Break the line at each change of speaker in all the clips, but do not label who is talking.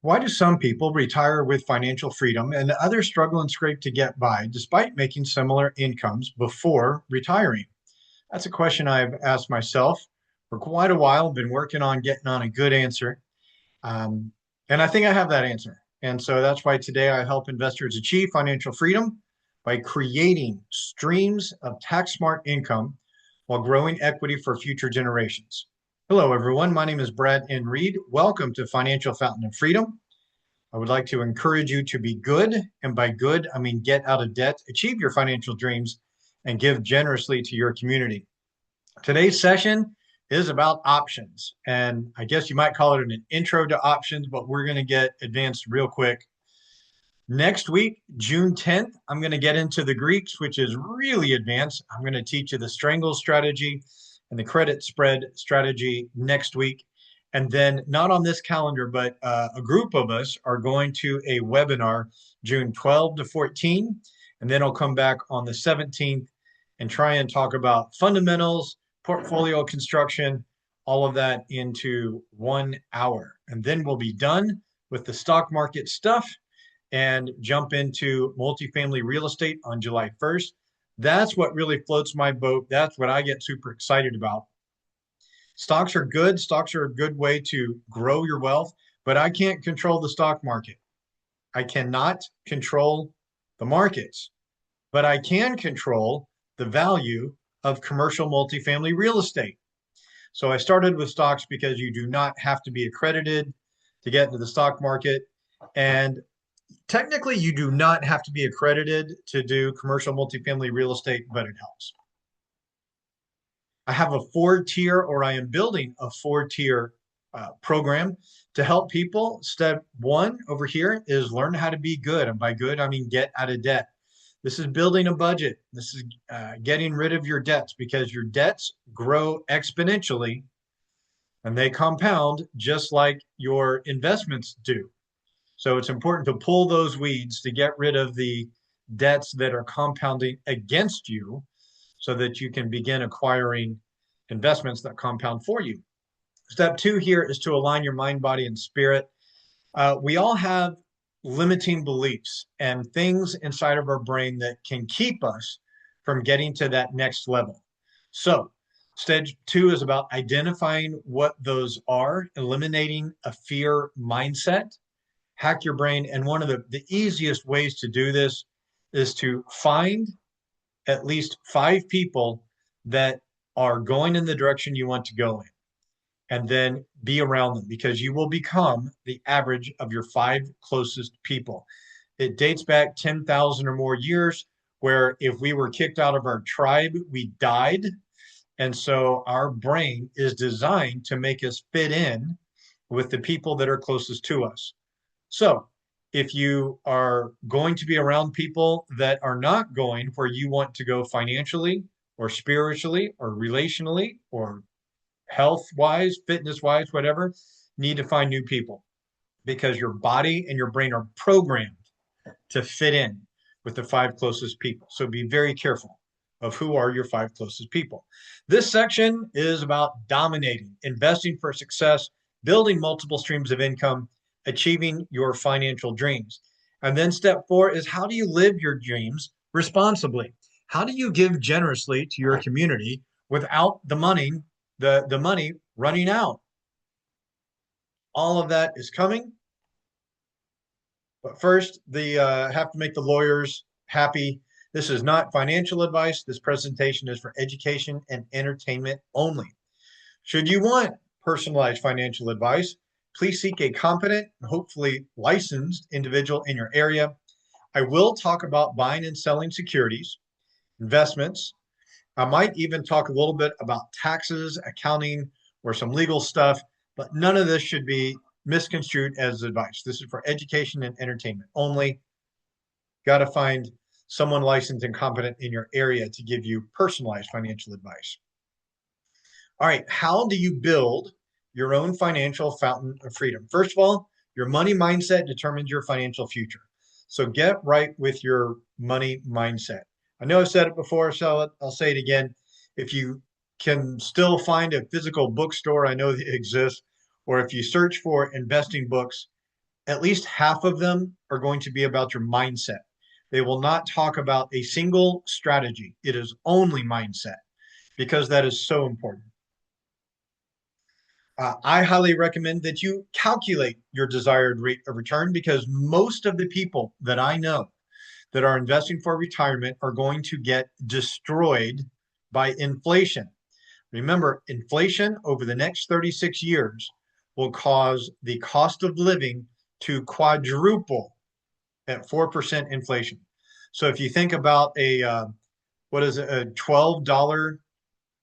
Why do some people retire with financial freedom and others struggle and scrape to get by despite making similar incomes before retiring? That's a question I've asked myself for quite a while. I've been working on getting on a good answer. Um, and I think I have that answer. And so that's why today I help investors achieve financial freedom by creating streams of tax smart income while growing equity for future generations. Hello, everyone. My name is Brad N. Reed. Welcome to Financial Fountain of Freedom. I would like to encourage you to be good. And by good, I mean get out of debt, achieve your financial dreams, and give generously to your community. Today's session is about options. And I guess you might call it an intro to options, but we're going to get advanced real quick. Next week, June 10th, I'm going to get into the Greeks, which is really advanced. I'm going to teach you the strangle strategy and the credit spread strategy next week. And then, not on this calendar, but a group of us are going to a webinar June 12 to 14. And then I'll come back on the 17th and try and talk about fundamentals, portfolio construction, all of that into 1 hour. And then we'll be done with the stock market stuff and jump into multifamily real estate on July 1st. That's what really floats my boat. That's what I get super excited about. Stocks are good. Stocks are a good way to grow your wealth, but I can't control the stock market. I cannot control the markets, but I can control the value of commercial multifamily real estate. So I started with stocks because you do not have to be accredited to get into the stock market. And technically, you do not have to be accredited to do commercial multifamily real estate, but it helps. I have a four-tier, or I am building a four-tier program to help people. Step one over here is learn how to be good. And by good, I mean get out of debt. This is building a budget. This is getting rid of your debts because your debts grow exponentially and they compound just like your investments do. So it's important to pull those weeds to get rid of the debts that are compounding against you so that you can begin acquiring investments that compound for you. Step two here is to align your mind, body, and spirit. We all have limiting beliefs and things inside of our brain that can keep us from getting to that next level. So, stage two is about identifying what those are, eliminating a fear mindset, hack your brain. And one of the easiest ways to do this is to find at least 5 people that are going in the direction you want to go in and then be around them because you will become the average of your 5 closest people. It dates back 10,000 or more years where if we were kicked out of our tribe, we died. And so our brain is designed to make us fit in with the people that are closest to us. So if you are going to be around people that are not going where you want to go financially or spiritually or relationally or health wise, fitness wise, whatever, need to find new people because your body and your brain are programmed to fit in with the 5 closest people. So be very careful of who are your 5 closest people. This section is about dominating, investing for success, building multiple streams of income, achieving your financial dreams. And then step four is how do you live your dreams responsibly? How do you give generously to your community without the money running out? All of that is coming. But first, the have to make the lawyers happy. This is not financial advice. This presentation is for education and entertainment only. Should you want personalized financial advice, please seek a competent and hopefully licensed individual in your area. I will talk about buying and selling securities, investments. I might even talk a little bit about taxes, accounting, or some legal stuff, but none of this should be misconstrued as advice. This is for education and entertainment only. Got to find someone licensed and competent in your area to give you personalized financial advice. All right, how do you build your own financial fountain of freedom? First of all, your money mindset determines your financial future. So get right with your money mindset. I know I've said it before, so I'll say it again. If you can still find a physical bookstore, I know that it exists, or if you search for investing books, at least half of them are going to be about your mindset. They will not talk about a single strategy. It is only mindset because that is so important. I highly recommend that you calculate your desired rate of return because most of the people that I know that are investing for retirement are going to get destroyed by inflation. Remember, inflation over the next 36 years will cause the cost of living to quadruple at 4% inflation. So if you think about what is it, a $12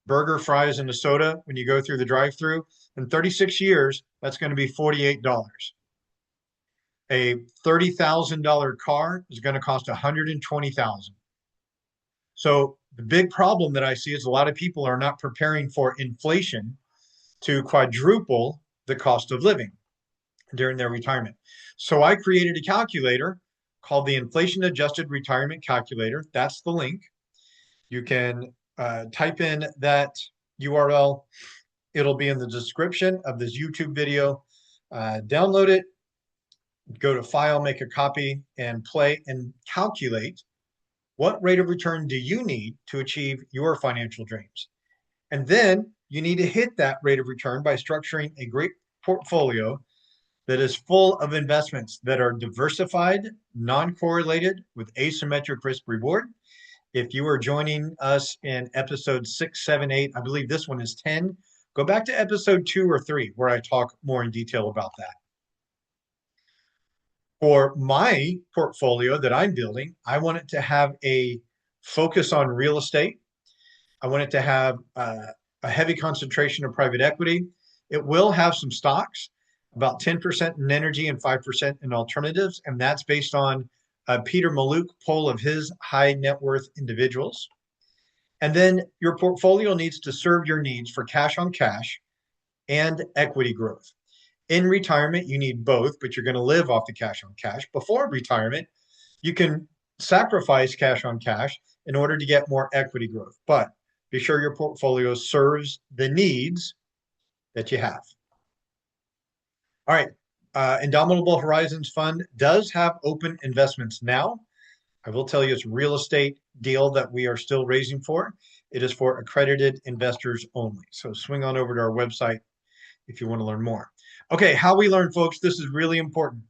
burger, fries, and a soda when you go through the drive-through, in 36 years, that's going to be $48. A $30,000 car is going to cost $120,000. So the big problem that I see is a lot of people are not preparing for inflation to quadruple the cost of living during their retirement. So I created a calculator called the Inflation Adjusted Retirement Calculator. That's the link. You can type in that URL. It'll be in the description of this YouTube video. Download it, go to File, make a copy, and play and calculate what rate of return do you need to achieve your financial dreams. And then you need to hit that rate of return by structuring a great portfolio that is full of investments that are diversified, non-correlated with asymmetric risk reward. If you are joining us in episode 6, 7, 8, I believe this one is 10, go back to episode 2 or 3 where I talk more in detail about that. For my portfolio that I'm building, I want it to have a focus on real estate. I want it to have a heavy concentration of private equity. It will have some stocks, about 10% in energy and 5% in alternatives. And that's based on Peter Mallouk poll of his high net worth individuals. And then your portfolio needs to serve your needs for cash on cash and equity growth. In retirement, you need both, but you're going to live off the cash on cash. Before retirement, you can sacrifice cash on cash in order to get more equity growth. But be sure your portfolio serves the needs that you have. All right. Indomitable Horizons Fund does have open investments now. I will tell you it's a real estate deal that we are still raising for. It is for accredited investors only. So swing on over to our website if you want to learn more. Okay, how we learn, folks, this is really important.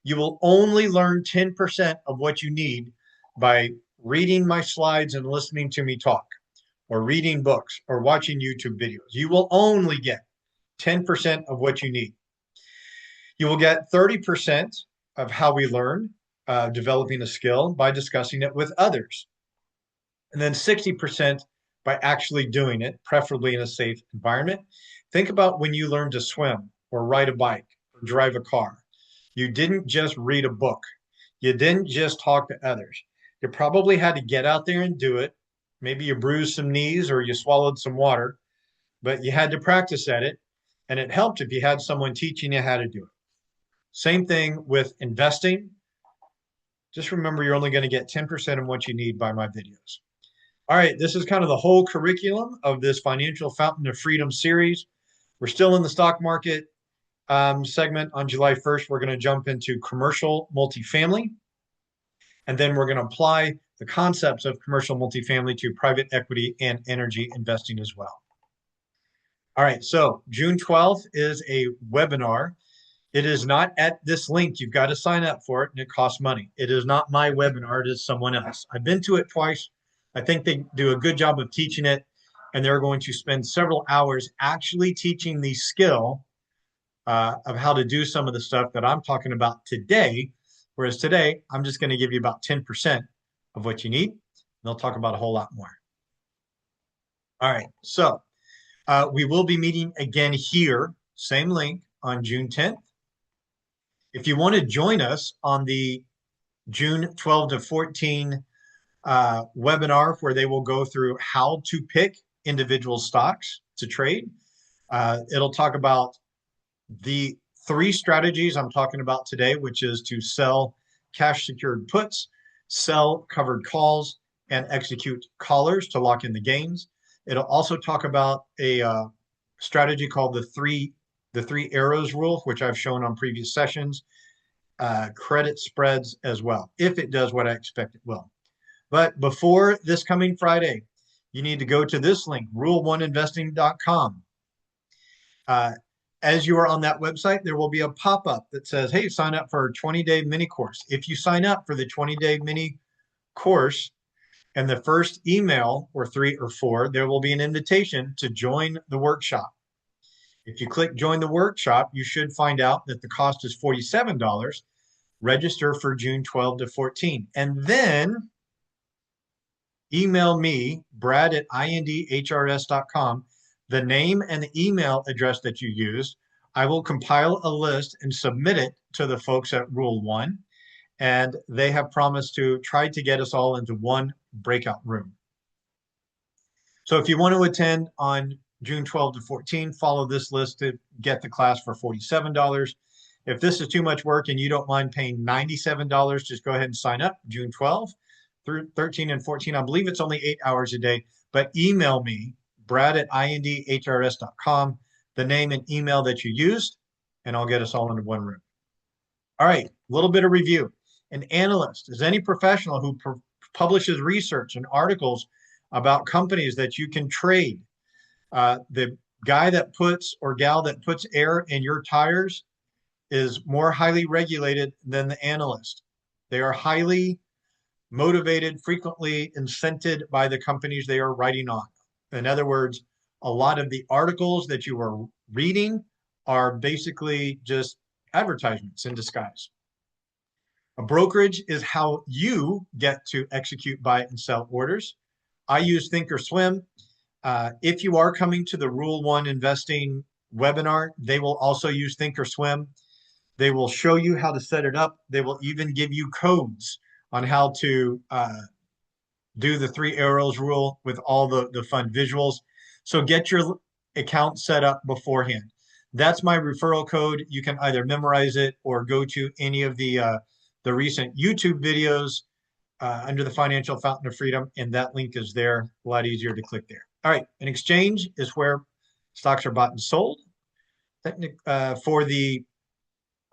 You will only learn 10% of what you need by reading my slides and listening to me talk, or reading books, or watching YouTube videos. You will only get 10% of what you need. You will get 30% of how we learn, developing a skill by discussing it with others. And then 60% by actually doing it, preferably in a safe environment. Think about when you learned to swim or ride a bike or drive a car. You didn't just read a book. You didn't just talk to others. You probably had to get out there and do it. Maybe you bruised some knees or you swallowed some water, but you had to practice at it. And it helped if you had someone teaching you how to do it. Same thing with investing. Just remember, you're only going to get 10% of what you need by my videos. All right, this is kind of the whole curriculum of this Financial Fountain of Freedom series. We're still in the stock market segment. On July 1st, we're going to jump into commercial multifamily. And then we're going to apply the concepts of commercial multifamily to private equity and energy investing as well. All right, so June 12th is a webinar. It is not at this link. You've got to sign up for it, and it costs money. It is not my webinar. It is someone else. I've been to it twice. I think they do a good job of teaching it, and they're going to spend several hours actually teaching the skill of how to do some of the stuff that I'm talking about today. Whereas today, I'm just going to give you about 10% of what you need. And they'll talk about a whole lot more. All right, so we will be meeting again here, same link, on June 10th. If you want to join us on the June 12 to 14 webinar where they will go through how to pick individual stocks to trade, it'll talk about the 3 strategies I'm talking about today, which is to sell cash secured puts, sell covered calls, and execute callers to lock in the gains. It'll also talk about a strategy called the three arrows rule, which I've shown on previous sessions. credit spreads as well, if it does what I expect it will. But before this coming Friday, you need to go to this link, rule1investing.com. Uh, as you are on that website, there will be a pop-up that says, hey, sign up for a 20-day mini course. If you sign up for the 20-day mini course and the first email or 3 or 4, there will be an invitation to join the workshop. If you click join the workshop, you should find out that the cost is $47. Register for June 12 to 14. And then email me, Brad at indhrs.com, the name and the email address that you used. I will compile a list and submit it to the folks at Rule 1. And they have promised to try to get us all into one breakout room. So if you want to attend on June 12 to 14, follow this list to get the class for $47. If this is too much work and you don't mind paying $97, just go ahead and sign up June 12 through 13 and 14. I believe it's only 8 hours a day, but email me, Brad at indhrs.com, the name and email that you used, and I'll get us all into one room. All right, a little bit of review. An analyst is any professional who publishes research and articles about companies that you can trade. The guy that puts or gal that puts air in your tires is more highly regulated than the analyst. They are highly motivated, frequently incented by the companies they are writing on. In other words, a lot of the articles that you are reading are basically just advertisements in disguise. A brokerage is how you get to execute, buy, and sell orders. I use Thinkorswim. If you are coming to the Rule 1 Investing webinar, they will also use Thinkorswim. They will show you how to set it up. They will even give you codes on how to do the 3 arrows rule with all the fun visuals. So get your account set up beforehand. That's my referral code. You can either memorize it or go to any of the recent YouTube videos under the Financial Fountain of Freedom, and that link is there. A lot easier to click there. All right, an exchange is where stocks are bought and sold. For the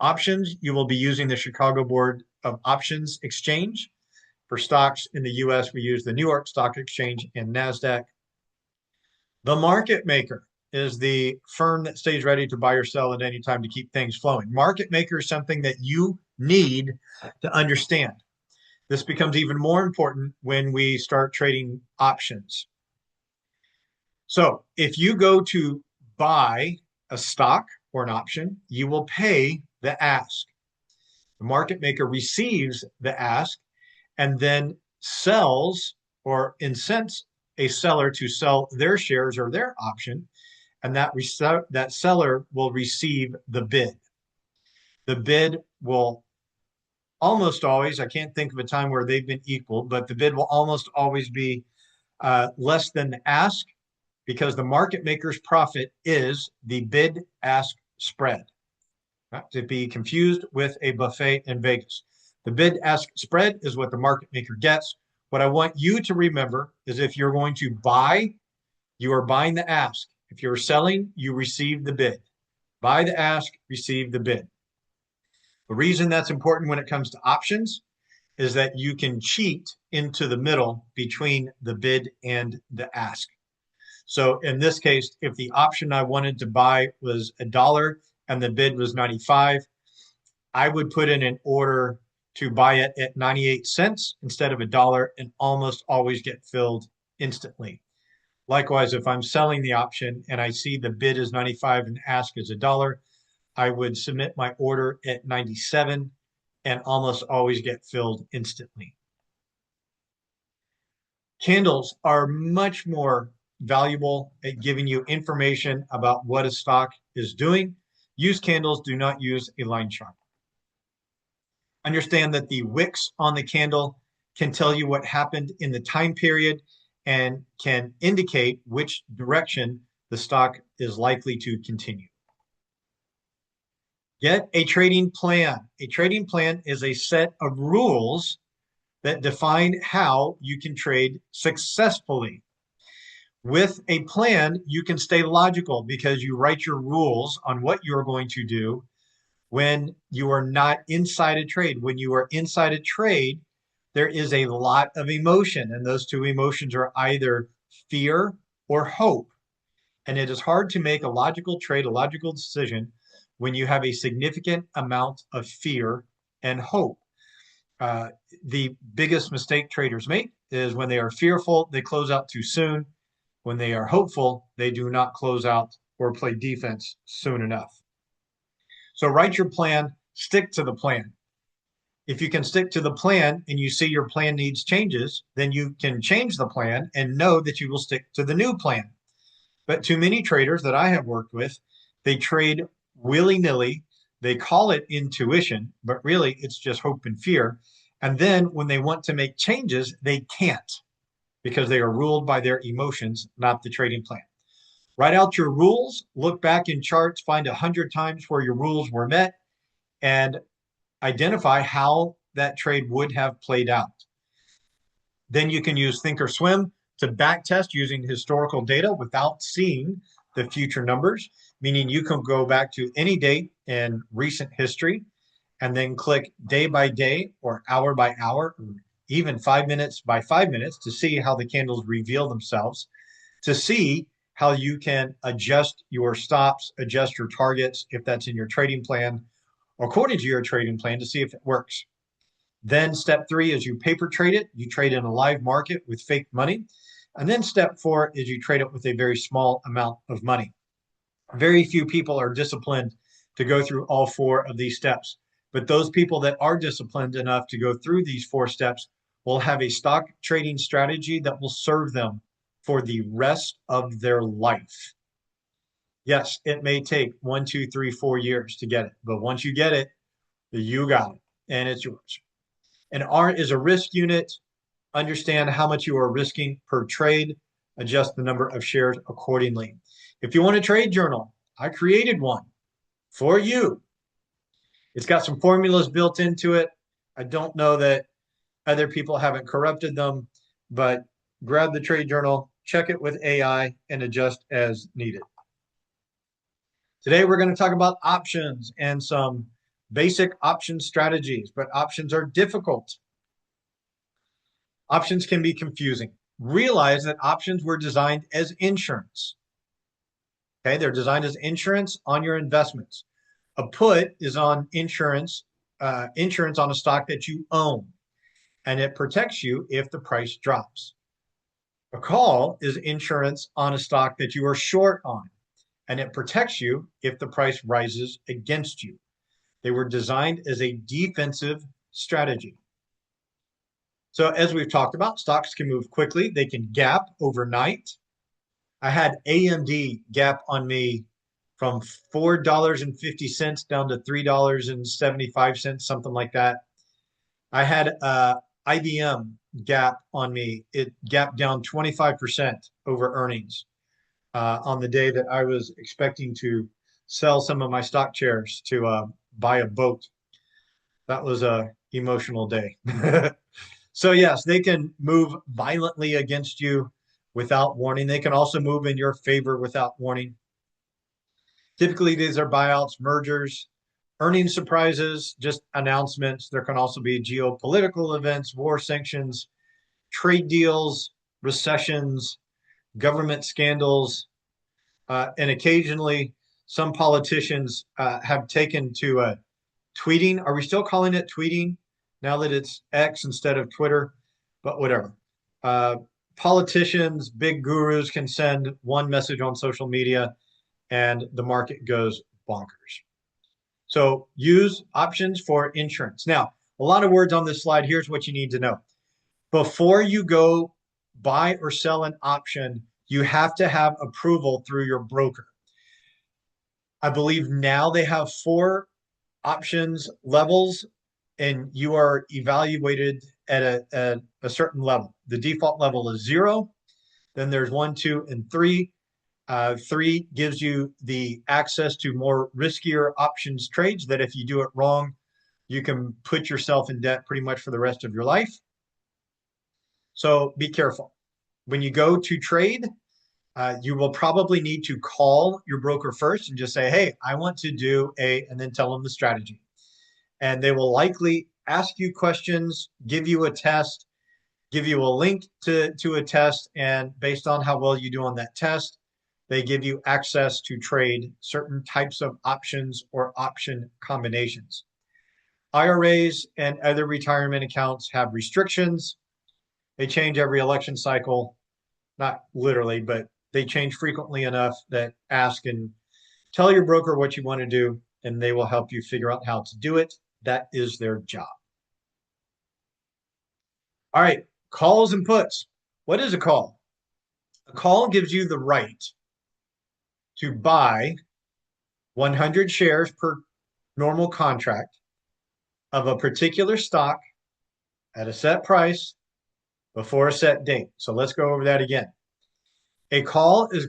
options, you will be using the Chicago Board of Options Exchange. For stocks in the US, we use the New York Stock Exchange and NASDAQ. The market maker is the firm that stays ready to buy or sell at any time to keep things flowing. Market maker is something that you need to understand. This becomes even more important when we start trading options. So if you go to buy a stock or an option, you will pay the ask. The market maker receives the ask and then sells or incents a seller to sell their shares or their option, and that seller will receive the bid. The bid will almost always, I can't think of a time where they've been equal, but the bid will almost always be less than the ask, because the market maker's profit is the bid-ask spread. Not to be confused with a buffet in Vegas. The bid-ask spread is what the market maker gets. What I want you to remember is if you're going to buy, you are buying the ask. If you're selling, you receive the bid. Buy the ask, receive the bid. The reason that's important when it comes to options is that you can cheat into the middle between the bid and the ask. So in this case, if the option I wanted to buy was $1 and the bid was 95, I would put in an order to buy it at 98 cents instead of $1 and almost always get filled instantly. Likewise, if I'm selling the option and I see the bid is 95 and ask is $1, I would submit my order at 97 and almost always get filled instantly. Candles are much more valuable at giving you information about what a stock is doing. Use candles, do not use a line chart. Understand that the wicks on the candle can tell you what happened in the time period and can indicate which direction the stock is likely to continue. Get a trading plan. A trading plan is a set of rules that define how you can trade successfully. With a plan, you can stay logical because you write your rules on what you're going to do when you are not inside a trade. When you are inside a trade, there is a lot of emotion, and those two emotions are either fear or hope. And it is hard to make a logical trade, a logical decision, when you have a significant amount of fear and hope. Uh, the biggest mistake traders make is when they are fearful, they close out too soon. When they are hopeful, they do not close out or play defense soon enough. So write your plan, stick to the plan. If you can stick to the plan and you see your plan needs changes, then you can change the plan and know that you will stick to the new plan. But too many traders that I have worked with, they trade willy-nilly. They call it intuition, but really it's just hope and fear. And then when they want to make changes, they can't because they are ruled by their emotions, not the trading plan. Write out your rules, look back in charts, find 100 times where your rules were met, and identify how that trade would have played out. Then you can use think or swim to back test using historical data without seeing the future numbers, meaning you can go back to any date in recent history and then click day by day or hour by hour, or even 5 minutes by 5 minutes to see how the candles reveal themselves, to see how you can adjust your stops, adjust your targets if that's in your trading plan, according to your trading plan, to see if it works. Then step 3 is you paper trade it. You trade in a live market with fake money. And then step 4 is you trade it with a very small amount of money. Very few people are disciplined to go through all 4 of these steps. But those people that are disciplined enough to go through these 4 steps will have a stock trading strategy that will serve them for the rest of their life. Yes, it may take 1, 2, 3, 4 years to get it. But once you get it, you got it and it's yours. An R is a risk unit. Understand how much you are risking per trade. Adjust the number of shares accordingly. If you want a trade journal, I created one for you. It's got some formulas built into it. I don't know that other people haven't corrupted them, but grab the trade journal, check it with AI, and adjust as needed. Today, we're going to talk about options and some basic option strategies, but options are difficult. Options can be confusing. Realize that options were designed as insurance. Okay, they're designed as insurance on your investments. A put is on insurance, insurance on a stock that you own, and it protects you if the price drops. A call is insurance on a stock that you are short on, and it protects you if the price rises against you. They were designed as a defensive strategy. So as we've talked about, stocks can move quickly. They can gap overnight. I had AMD gap on me from $4.50 down to $3.75, something like that. I had IBM gap on me. It gapped down 25% over earnings on the day that I was expecting to sell some of my stock shares to buy a boat. That was a emotional day. So yes, they can move violently against you without warning. They can also move in your favor without warning. Typically, these are buyouts, mergers, earnings surprises, just announcements. There can also be geopolitical events, war sanctions, trade deals, recessions, government scandals, and occasionally some politicians have taken to tweeting. Are we still calling it tweeting now that it's X instead of Twitter? But whatever. Politicians, big gurus can send one message on social media and the market goes bonkers. So use options for insurance. Now, a lot of words on this slide. Here's what you need to know. Before you go buy or sell an option, you have to have approval through your broker. I believe now they have 4 options levels, and you are evaluated at a certain level. The default level is 0. Then there's 1, 2, and 3. 3 gives you the access to more riskier options trades that if you do it wrong, you can put yourself in debt pretty much for the rest of your life. So be careful. When you go to trade, You will probably need to call your broker first and just say, hey, I want to do a, and then tell them the strategy. And they will likely ask you questions, give you a test, give you a link to a test. And based on how well you do on that test, they give you access to trade certain types of options or option combinations. IRAs and other retirement accounts have restrictions. They change every election cycle, not literally, but they change frequently enough that ask and tell your broker what you want to do, and they will help you figure out how to do it. That is their job. All right, calls and puts. What is a call? A call gives you the right to buy 100 shares per normal contract of a particular stock at a set price before a set date. So let's go over that again. A call is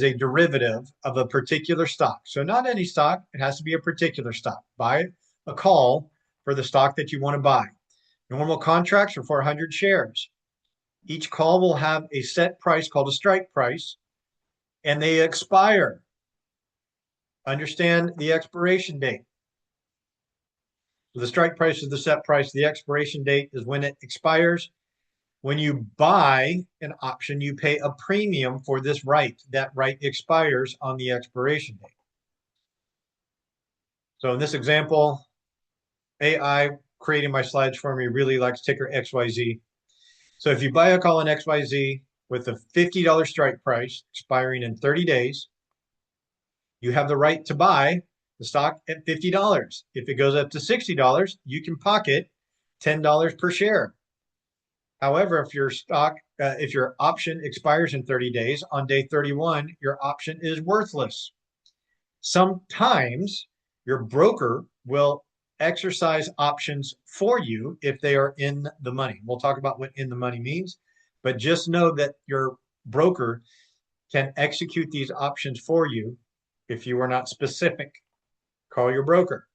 a derivative of a particular stock. So not any stock, it has to be a particular stock. Buy a call for the stock that you want to buy. Normal contracts are for 100 shares. Each call will have a set price called a strike price, and they expire. Understand the expiration date. So the strike price is the set price. The expiration date is when it expires. When you buy an option, you pay a premium for this right. That right expires on the expiration date. So in this example, AI creating my slides for me really likes ticker XYZ. So if you buy a call in XYZ with a $50 strike price expiring in 30 days, you have the right to buy the stock at $50. If it goes up to $60, you can pocket $10 per share. However, if your option expires in 30 days, on day 31, your option is worthless. Sometimes your broker will exercise options for you if they are in the money. We'll talk about what in the money means, but just know that your broker can execute these options for you if you are not specific. Call your broker.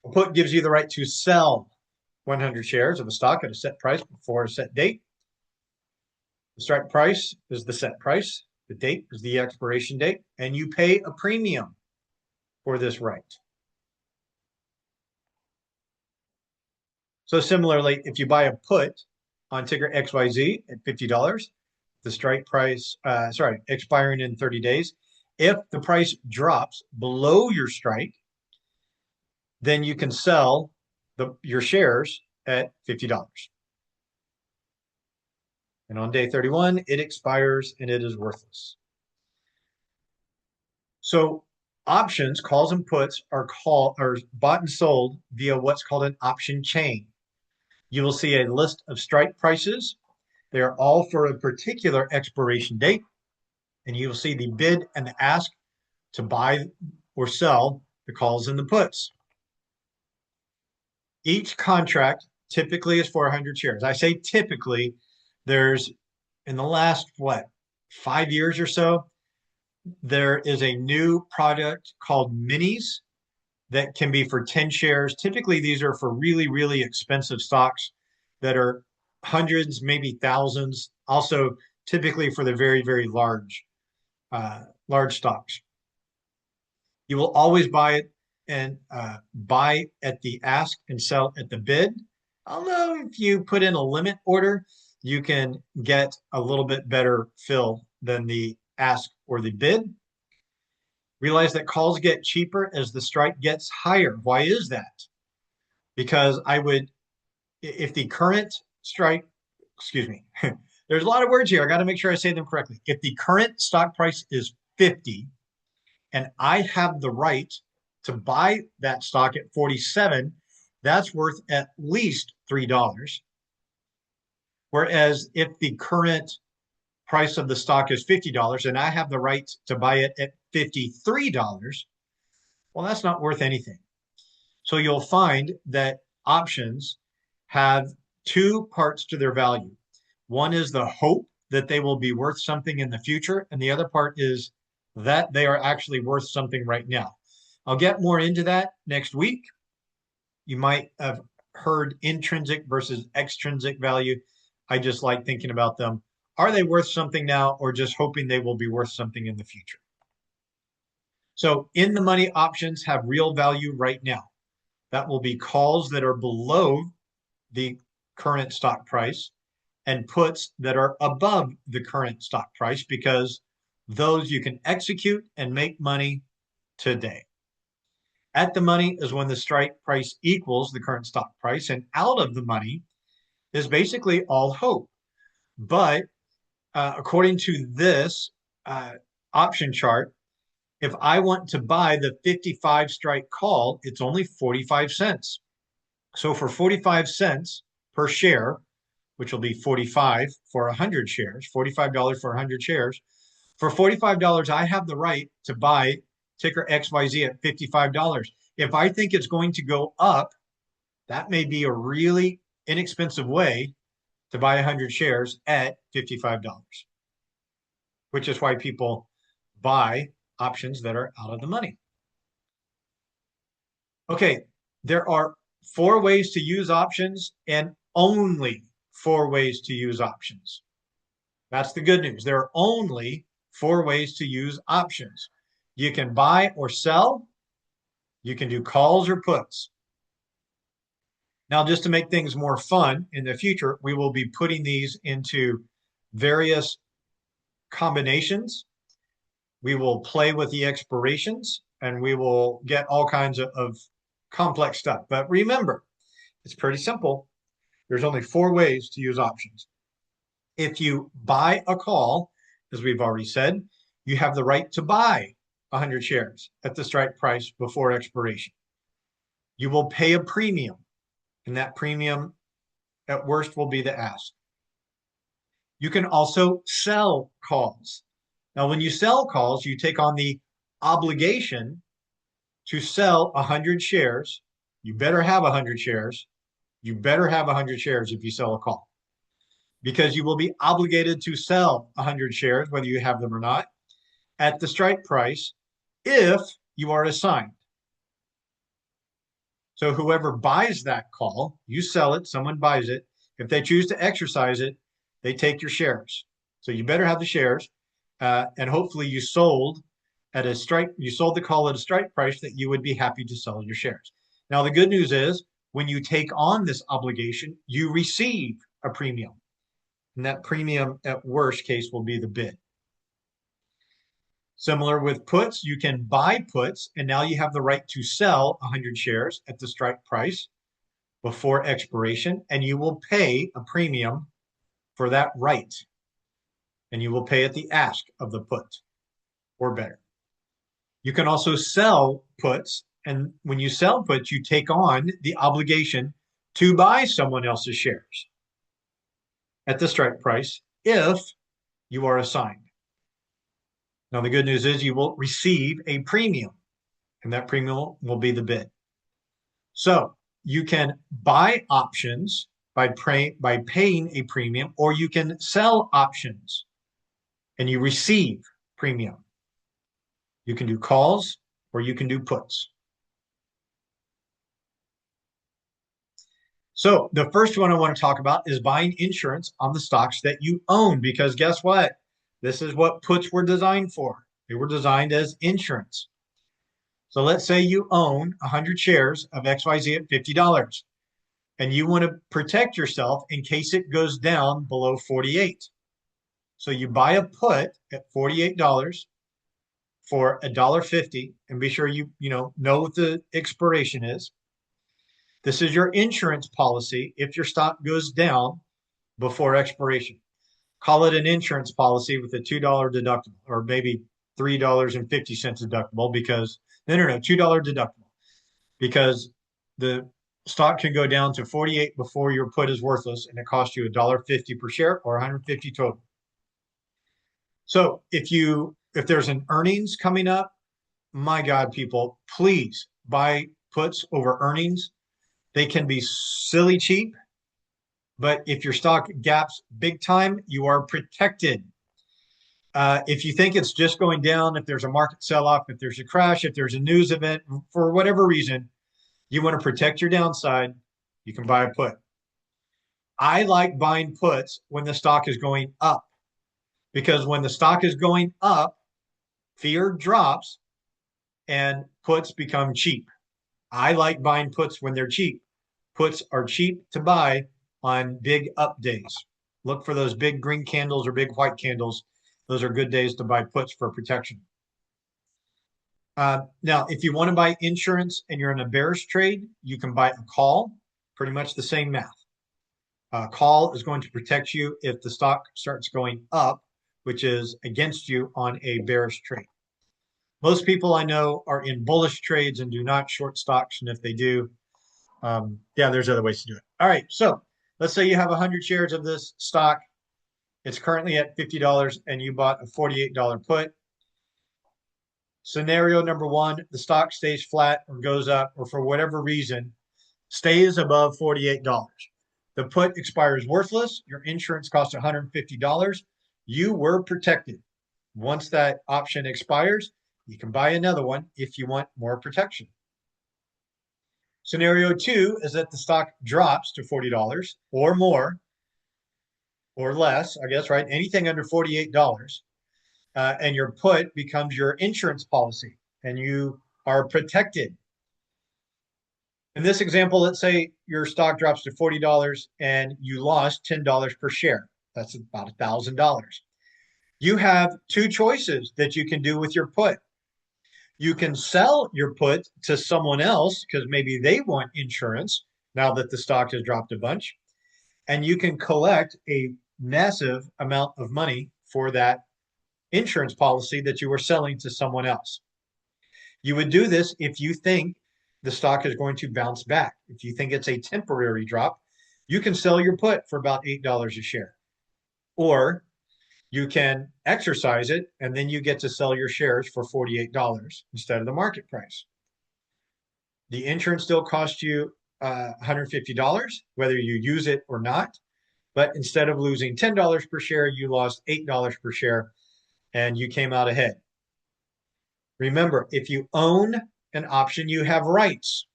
A put gives you the right to sell 100 shares of a stock at a set price before a set date. The strike price is the set price. The date is the expiration date, and you pay a premium for this right. So similarly, if you buy a put on ticker XYZ at $50, the strike price, expiring in 30 days, if the price drops below your strike, then you can sell your shares at $50. And on day 31, it expires and it is worthless. So options, calls and puts are bought and sold via what's called an option chain. You will see a list of strike prices. They are all for a particular expiration date. And you will see the bid and the ask to buy or sell the calls and the puts. Each contract typically is 400 shares. I say typically, there's in the last, 5 years or so, there is a new product called minis that can be for 10 shares. Typically, these are for really, really expensive stocks that are hundreds, maybe thousands. Also, typically for the very, very large stocks. You will always buy it and buy at the ask and sell at the bid. Although if you put in a limit order, you can get a little bit better fill than the ask or the bid. Realize that calls get cheaper as the strike gets higher. Why is that? Because if the current strike, excuse me, there's a lot of words here. I got to make sure I say them correctly. If the current stock price is 50 and I have the right to buy that stock at 47, that's worth at least $3. Whereas if the current price of the stock is $50 and I have the right to buy it at $53, well, that's not worth anything. So you'll find that options have two parts to their value. One is the hope that they will be worth something in the future, and the other part is that they are actually worth something right now. I'll get more into that next week. You might have heard intrinsic versus extrinsic value. I just like thinking about them are they worth something now or just hoping they will be worth something in the future? So in the money options have real value right now. That will be calls that are below the current stock price and puts that are above the current stock price because those you can execute and make money today. At the money is when the strike price equals the current stock price, and out of the money is basically all hope. But according to this option chart, if I want to buy the 55 strike call, it's only 45 cents. So for 45 cents per share, which will be 45 for 100 shares, $45 for 100 shares. For $45, I have the right to buy ticker XYZ at $55. If I think it's going to go up, that may be a really inexpensive way to buy 100 shares at $55, which is why people buy options that are out of the money. Okay, there are 4 ways to use options and only 4 ways to use options. That's the good news. There are only 4 ways to use options. You can buy or sell. You can do calls or puts. Now, just to make things more fun in the future, we will be putting these into various combinations. We will play with the expirations and we will get all kinds of complex stuff. But remember, it's pretty simple. There's only 4 ways to use options. If you buy a call, as we've already said, you have the right to buy 100 shares at the strike price before expiration. You will pay a premium, and that premium at worst will be the ask. You can also sell calls. Now, when you sell calls, you take on the obligation to sell 100 shares. You better have 100 shares. You better have 100 shares if you sell a call, because you will be obligated to sell 100 shares, whether you have them or not, at the strike price if you are assigned. So whoever buys that call, you sell it, someone buys it. If they choose to exercise it, they take your shares. So you better have the shares, and hopefully you sold the call at a strike price that you would be happy to sell your shares. Now, the good news is when you take on this obligation, you receive a premium. And that premium, at worst case, will be the bid. Similar with puts, you can buy puts, and now you have the right to sell 100 shares at the strike price before expiration, and you will pay a premium for that right. And you will pay at the ask of the put, or better. You can also sell puts, and when you sell puts, you take on the obligation to buy someone else's shares at the strike price if you are assigned. Now, the good news is you will receive a premium, and that premium will be the bid. So you can buy options by paying a premium, or you can sell options and you receive premium. You can do calls or you can do puts. So the first one I want to talk about is buying insurance on the stocks that you own, because guess what? This is what puts were designed for. They were designed as insurance. So let's say you own 100 shares of XYZ at $50, and you want to protect yourself in case it goes down below 48. So you buy a put at $48 for $1.50, and be sure you know what the expiration is. This is your insurance policy if your stock goes down before expiration. Call it an insurance policy with a $2 deductible, or maybe $3.50 deductible, because no, $2 deductible, because the stock can go down to 48 before your put is worthless, and it costs you $1.50 per share or 150 total. So if there's an earnings coming up, my God, people, please buy puts over earnings. They can be silly cheap, but if your stock gaps big time, you are protected. If you think it's just going down, if there's a market sell-off, if there's a crash, if there's a news event, for whatever reason, you want to protect your downside, you can buy a put. I like buying puts when the stock is going up because when the stock is going up, fear drops and puts become cheap. I like buying puts when they're cheap. Puts are cheap to buy on big up days. Look for those big green candles or big white candles. Those are good days to buy puts for protection. Now, if you want to buy insurance and you're in a bearish trade, you can buy a call, pretty much the same math. Call is going to protect you if the stock starts going up, which is against you on a bearish trade. Most people I know are in bullish trades and do not short stocks. And if they do, yeah, there's other ways to do it. All right. So let's say you have 100 shares of this stock. It's currently at $50 and you bought a $48 put. Scenario number one, the stock stays flat or goes up, or for whatever reason, stays above $48. The put expires worthless. Your insurance costs $150. You were protected. Once that option expires, you can buy another one if you want more protection. Scenario two is that the stock drops to $40 or more, or less, I guess, right? Anything under $48. And your put becomes your insurance policy and you are protected. In this example, let's say your stock drops to $40 and you lost $10 per share. That's about $1,000. You have two choices that you can do with your put. You can sell your put to someone else because maybe they want insurance now that the stock has dropped a bunch, and you can collect a massive amount of money for that insurance policy that you were selling to someone else. You would do this if you think the stock is going to bounce back. If you think it's a temporary drop, you can sell your put for about $8 a share. Or you can exercise it and then you get to sell your shares for $48 instead of the market price. The insurance still costs you $150, whether you use it or not. But instead of losing $10 per share, you lost $8 per share and you came out ahead. Remember, if you own an option, you have rights.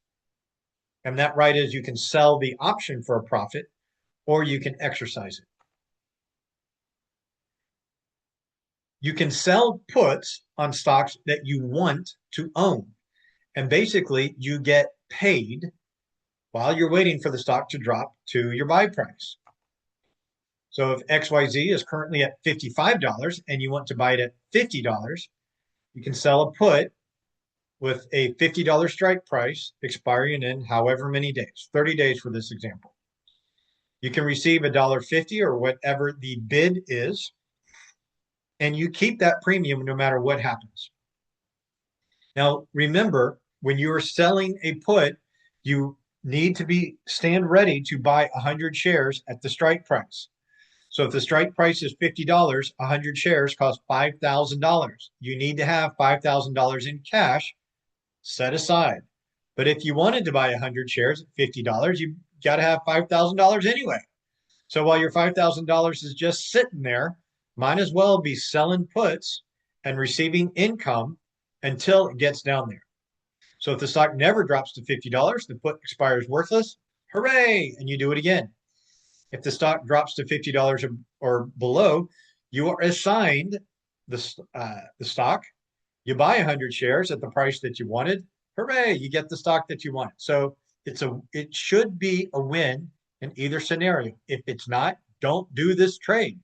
And that right is you can sell the option for a profit or you can exercise it. You can sell puts on stocks that you want to own. And basically, you get paid while you're waiting for the stock to drop to your buy price. So if XYZ is currently at $55 and you want to buy it at $50, you can sell a put with a $50 strike price expiring in however many days, 30 days for this example. You can receive $1.50 or whatever the bid is, and you keep that premium no matter what happens. Now, remember, when you are selling a put, you need to stand ready to buy 100 shares at the strike price. So if the strike price is $50, 100 shares cost $5,000. You need to have $5,000 in cash set aside. But if you wanted to buy 100 shares at $50, you got to have $5,000 anyway. So while your $5,000 is just sitting there, might as well be selling puts and receiving income until it gets down there. So if the stock never drops to $50, the put expires worthless. Hooray! And you do it again. If the stock drops to $50 or below, you are assigned the stock. You buy 100 shares at the price that you wanted. Hooray! You get the stock that you wanted. So it should be a win in either scenario. If it's not, don't do this trade.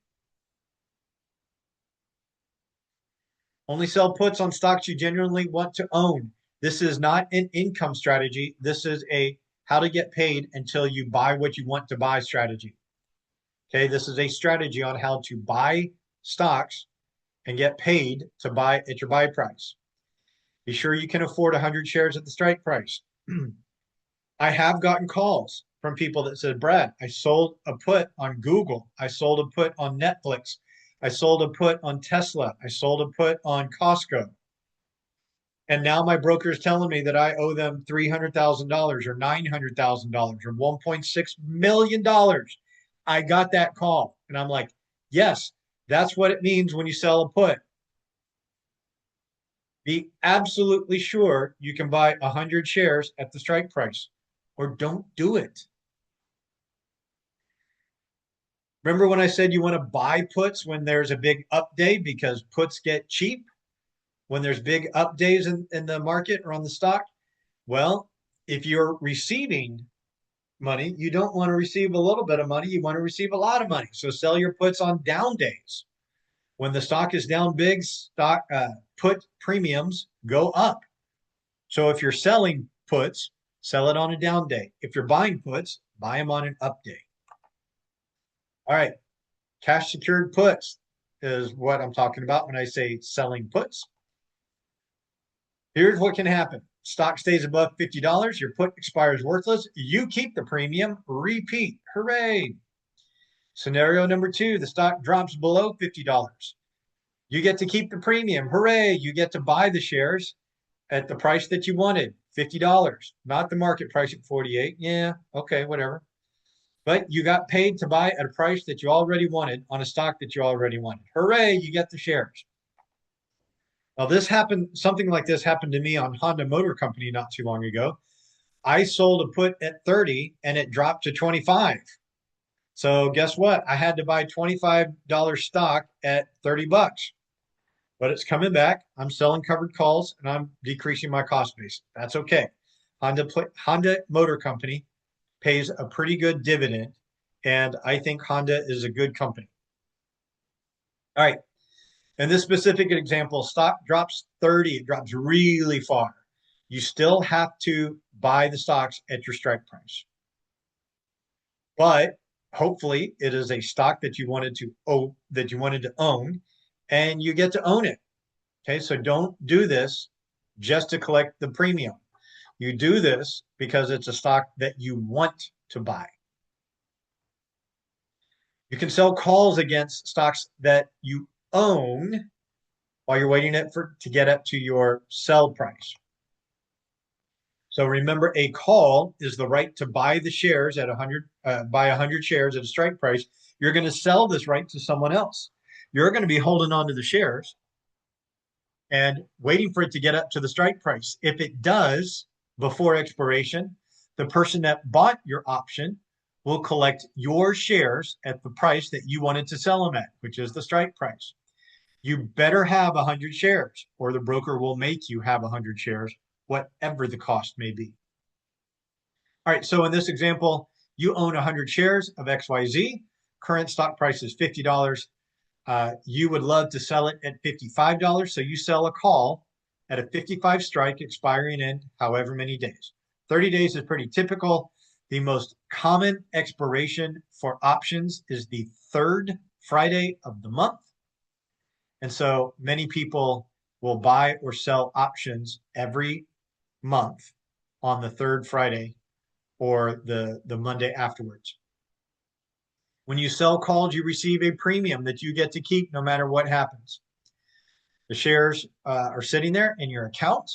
Only sell puts on stocks you genuinely want to own. This is not an income strategy. This is a how to get paid until you buy what you want to buy strategy. Okay, this is a strategy on how to buy stocks and get paid to buy at your buy price. Be sure you can afford 100 shares at the strike price. I have gotten calls from people that said, Brad, I sold a put on Google. I sold a put on Netflix. I sold a put on Tesla. I sold a put on Costco. And now my broker is telling me that I owe them $300,000 or $900,000 or $1.6 million. I got that call. And I'm like, yes, that's what it means when you sell a put. Be absolutely sure you can buy 100 shares at the strike price or don't do it. Remember when I said you want to buy puts when there's a big up day because puts get cheap when there's big up days in the market or on the stock? Well, if you're receiving money, you don't want to receive a little bit of money. You want to receive a lot of money. So sell your puts on down days. When the stock is down big, stock put premiums go up. So if you're selling puts, sell it on a down day. If you're buying puts, buy them on an up day. All right, cash secured puts is what I'm talking about when I say selling puts. Here's what can happen. Stock stays above $50. Your put expires worthless. You keep the premium. Repeat. Hooray. Scenario number two, the stock drops below $50. You get to keep the premium. Hooray. You get to buy the shares at the price that you wanted, $50, not the market price at 48. Yeah, okay, whatever. But you got paid to buy at a price that you already wanted on a stock that you already wanted. Hooray, you get the shares. Well, something like this happened to me on Honda Motor Company not too long ago. I sold a put at 30 and it dropped to 25. So guess what? I had to buy $25 stock at 30 bucks. But it's coming back. I'm selling covered calls and I'm decreasing my cost base. That's okay. Honda Motor Company pays a pretty good dividend, and I think Honda is a good company. All right. In this specific example, stock drops 30, it drops really far. You still have to buy the stocks at your strike price. But hopefully it is a stock that you wanted to own and you get to own it. Okay, so don't do this just to collect the premium. You do this because it's a stock that you want to buy. You can sell calls against stocks that you own while you're waiting to get up to your sell price. So remember, a call is the right to buy the shares at 100, buy 100 shares at a strike price. You're going to sell this right to someone else. You're going to be holding on to the shares and waiting for it to get up to the strike price. If it does before expiration, the person that bought your option will collect your shares at the price that you wanted to sell them at, which is the strike price. You better have 100 shares, or the broker will make you have 100 shares, whatever the cost may be. All right, so in this example, you own 100 shares of XYZ. Current stock price is $50. You would love to sell it at $55. So you sell a call at a 55 strike expiring in however many days. 30 days is pretty typical. The most common expiration for options is the third Friday of the month. And so many people will buy or sell options every month on the third Friday or the Monday afterwards. When you sell calls, you receive a premium that you get to keep no matter what happens. The shares are sitting there in your account,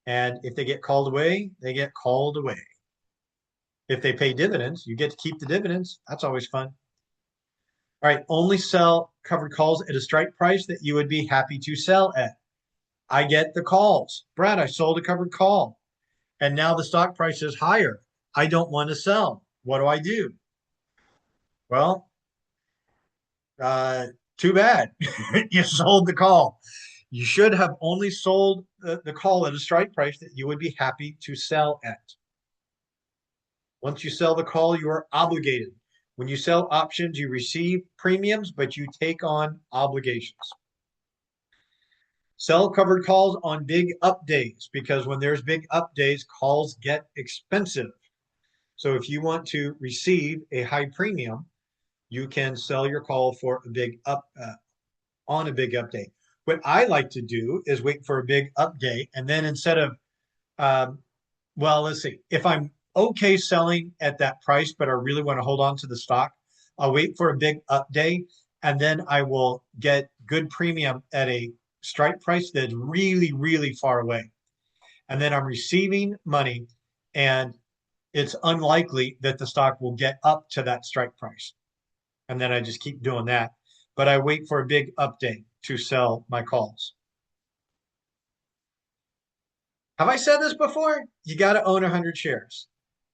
and if they get called away, they get called away. If they pay dividends, you get to keep the dividends. That's always fun. All right, only sell covered calls at a strike price that you would be happy to sell at. I get the calls. Brad, I sold a covered call, and now the stock price is higher. I don't want to sell. What do I do? Well, uh, too bad. You sold the call. You should have only sold the call at a strike price that you would be happy to sell at. Once you sell the call, you are obligated. When you sell options, you receive premiums, but you take on obligations. Sell covered calls on big up days because when there's big up days, calls get expensive. So if you want to receive a high premium, you can sell your call for a big up on a big up day. What I like to do is wait for a big up day, and then instead of, um, well, let's see, if I'm okay selling at that price, but I really want to hold on to the stock, I'll wait for a big up day, and then I will get good premium at a strike price that's really, really far away. And then I'm receiving money, and it's unlikely that the stock will get up to that strike price. And then I just keep doing that. But I wait for a big update to sell my calls. Have I said this before? You got to own 100 shares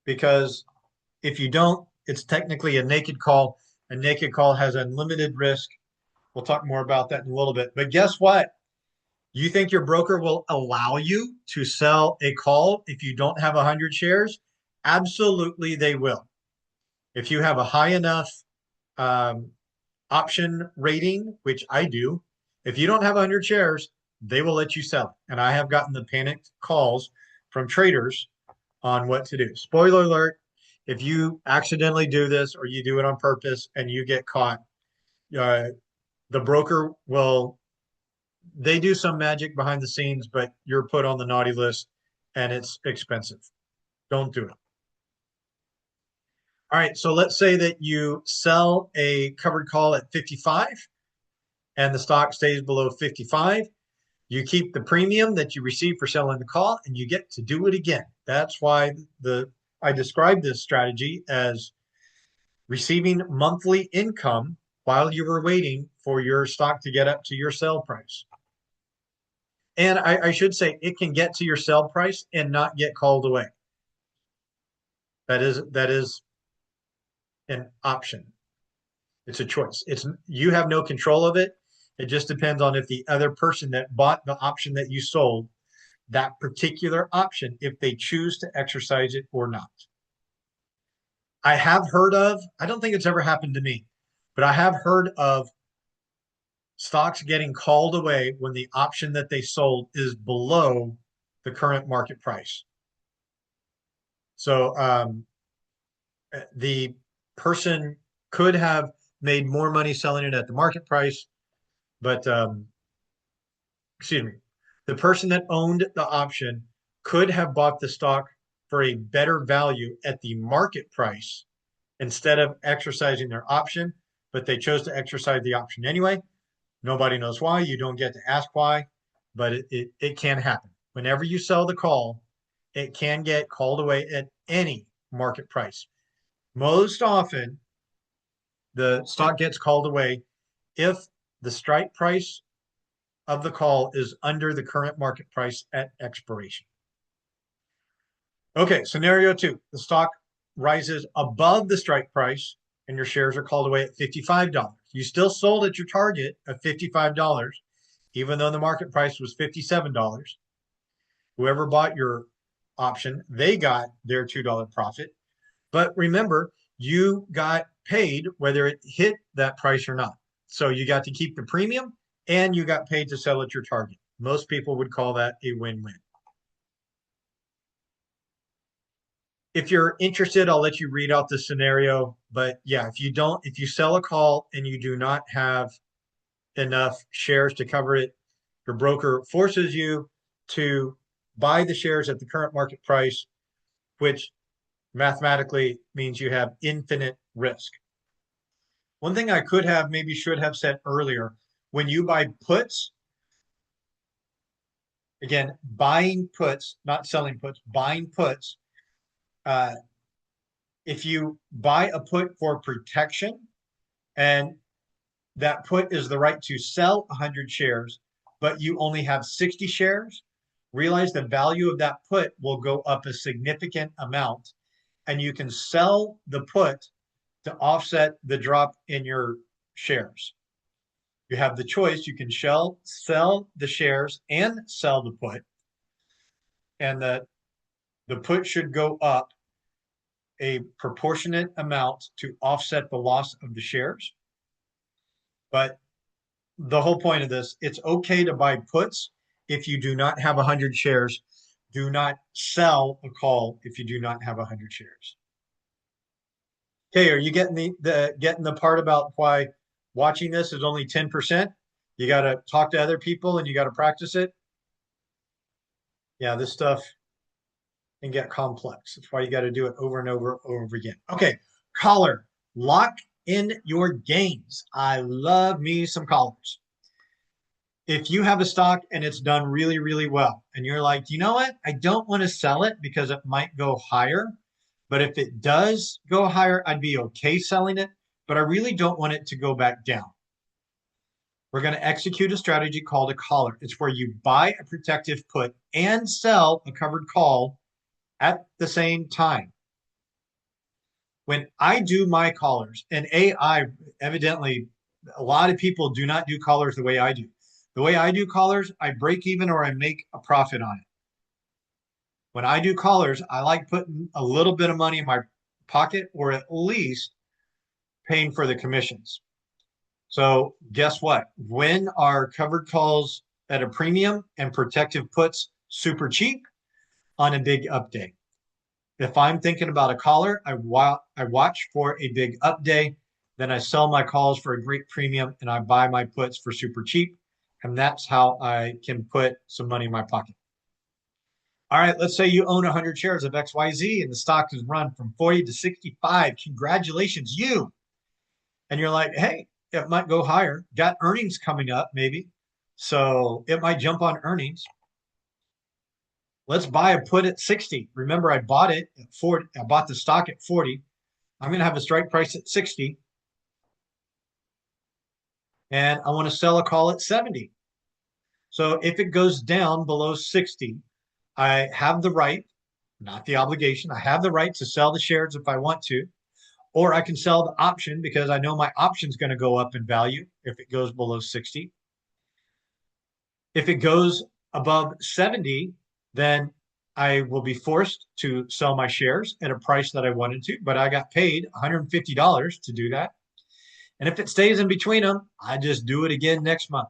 because if you don't, it's technically a naked call A naked call has unlimited risk. We'll talk more about that in a little bit. But guess what? You think your broker will allow you to sell a call if you don't have 100 shares? Absolutely, they will. If you have a high enough um, option rating, which I do, if you don't have 100 shares, they will let you sell it. And I have gotten the panicked calls from traders on what to do. Spoiler alert, if you accidentally do this or you do it on purpose and you get caught, uh, the broker will, they do some magic behind the scenes, but you're put on the naughty list and it's expensive. Don't do it. All right, so let's say that you sell a covered call at 55 and the stock stays below 55. You keep the premium that you receive for selling the call and you get to do it again. That's why I describe this strategy as receiving monthly income while you were waiting for your stock to get up to your sell price. And I should say it can get to your sell price and not get called away. That is an option. It's a choice. It's you have no control of it. It just depends on if the other person that bought the option that you sold, that particular option, if they choose to exercise it or not. I have heard of, I don't think it's ever happened to me, but I have heard of stocks getting called away when the option that they sold is below the current market price. So the person could have made more money selling it at the market price, but excuse me, the person that owned the option could have bought the stock for a better value at the market price instead of exercising their option, but they chose to exercise the option anyway. Nobody knows why. You don't get to ask why, but it can happen. Whenever you sell the call, it can get called away at any market price. Most often, the stock gets called away if the strike price of the call is under the current market price at expiration. Okay, scenario two, the stock rises above the strike price and your shares are called away at $55. You still sold at your target of $55, even though the market price was $57. Whoever bought your option, they got their $2 profit. But remember, you got paid whether it hit that price or not. So you got to keep the premium and you got paid to sell at your target. Most people would call that a win-win. If you're interested, I'll let you read out the scenario. But yeah, if you sell a call and you do not have enough shares to cover it, your broker forces you to buy the shares at the current market price, which mathematically means you have infinite risk. One thing I could have, maybe should have said earlier, when you buy puts, again, buying puts, not selling puts, buying puts, uh, if you buy a put for protection and that put is the right to sell 100 shares, but you only have 60 shares, realize the value of that put will go up a significant amount and you can sell the put to offset the drop in your shares. You have the choice. You can sell the shares and sell the put, and the put should go up a proportionate amount to offset the loss of the shares. But the whole point of this, it's okay to buy puts if you do not have 100 shares. Do not sell a call if you do not have 100 shares. Okay, are you getting the part about why watching this is only 10%? You got to talk to other people and you got to practice it. Yeah, this stuff can get complex. That's why you got to do it over and over again. Okay, collar, lock in your gains. I love me some collars. If you have a stock and it's done really, really well, and you're like, you know what? I don't want to sell it because it might go higher. But if it does go higher, I'd be okay selling it. But I really don't want it to go back down. We're going to execute a strategy called a collar. It's where you buy a protective put and sell a covered call at the same time. When I do my callers, and AI, evidently, a lot of people do not do callers the way I do. The way I do callers, I break even or I make a profit on it. When I do callers, I like putting a little bit of money in my pocket or at least paying for the commissions. So guess what? When are covered calls at a premium and protective puts super cheap on a big up day? If I'm thinking about a caller, I watch for a big up day, then I sell my calls for a great premium and I buy my puts for super cheap. And that's how I can put some money in my pocket. All right, let's say you own 100 shares of XYZ and the stock has run from 40 to 65. Congratulations, you. And you're like, hey, it might go higher. Got earnings coming up, maybe. So it might jump on earnings. Let's buy a put at 60. Remember, I bought it at 40. I bought the stock at 40. I'm going to have a strike price at 60. And I want to sell a call at 70. So if it goes down below 60, I have the right, not the obligation, I have the right to sell the shares if I want to, or I can sell the option because I know my option is going to go up in value if it goes below 60. If it goes above 70, then I will be forced to sell my shares at a price that I wanted to, but I got paid $150 to do that. And if it stays in between them, I just do it again next month.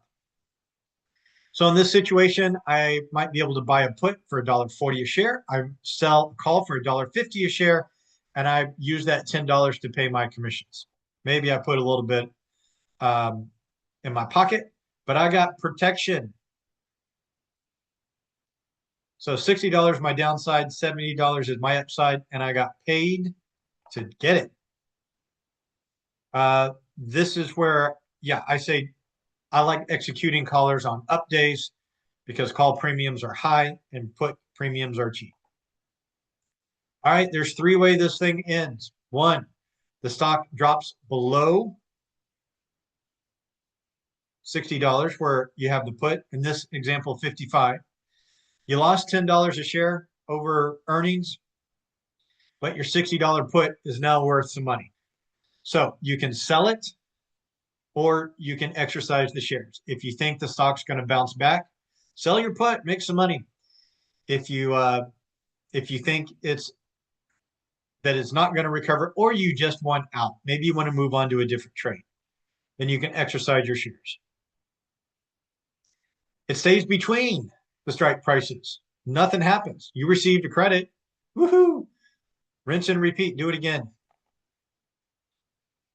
So in this situation, I might be able to buy a put for $1.40 a share. I sell a call for $1.50 a share, and I use that $10 to pay my commissions. Maybe I put a little bit in my pocket, but I got protection. So $60 my downside, $70 is my upside, and I got paid to get it. This is where, yeah, I say I like executing callers on up days because call premiums are high and put premiums are cheap. All right, there's three ways this thing ends. One, the stock drops below $60 where you have the put. In this example, 55. You lost $10 a share over earnings, but your $60 put is now worth some money. So you can sell it or you can exercise the shares. If you think the stock's going to bounce back, sell your put, make some money. If you think it's not going to recover, or you just want out, maybe you want to move on to a different trade, then you can exercise your shares. It stays between the strike prices. Nothing happens. You received a credit. Woohoo! Rinse and repeat. Do it again.